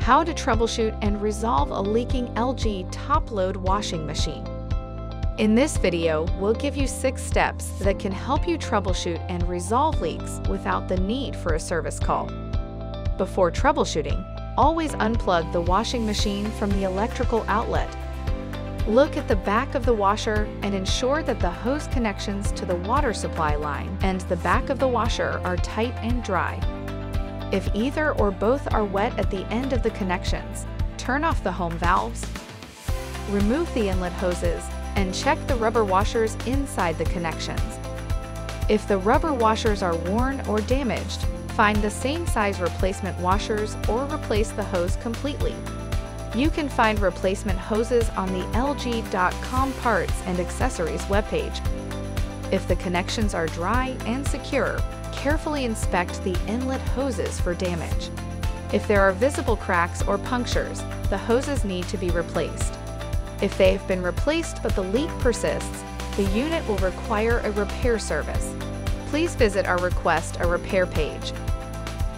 How to troubleshoot and resolve a leaking LG top-load washing machine. In this video, we'll give you 6 steps that can help you troubleshoot and resolve leaks without the need for a service call. Before troubleshooting, always unplug the washing machine from the electrical outlet. Look at the back of the washer and ensure that the hose connections to the water supply line and the back of the washer are tight and dry. If either or both are wet at the end of the connections, turn off the home valves, remove the inlet hoses, and check the rubber washers inside the connections. If the rubber washers are worn or damaged, find the same size replacement washers or replace the hose completely. You can find replacement hoses on the LG.com parts and accessories webpage. If the connections are dry and secure, carefully inspect the inlet hoses for damage. If there are visible cracks or punctures, the hoses need to be replaced. If they have been replaced but the leak persists, the unit will require a repair service. Please visit our Request a Repair page.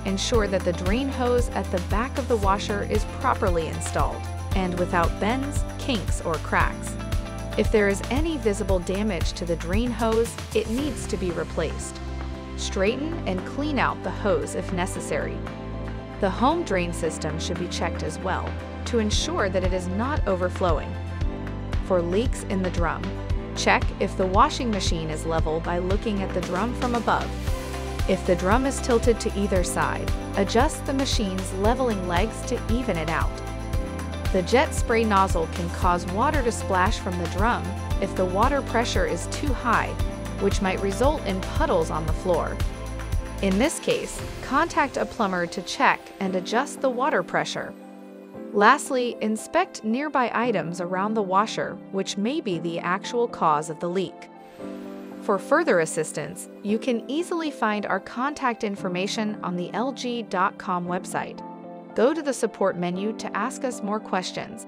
Ensure that the drain hose at the back of the washer is properly installed and without bends, kinks, or cracks. If there is any visible damage to the drain hose, it needs to be replaced. Straighten and clean out the hose if necessary. The home drain system should be checked as well to ensure that it is not overflowing. For leaks in the drum, check if the washing machine is level by looking at the drum from above. If the drum is tilted to either side, adjust the machine's leveling legs to even it out. The jet spray nozzle can cause water to splash from the drum if the water pressure is too high, which might result in puddles on the floor. In this case, contact a plumber to check and adjust the water pressure. Lastly, inspect nearby items around the washer, which may be the actual cause of the leak. For further assistance, you can easily find our contact information on the LG.com website. Go to the support menu to ask us more questions,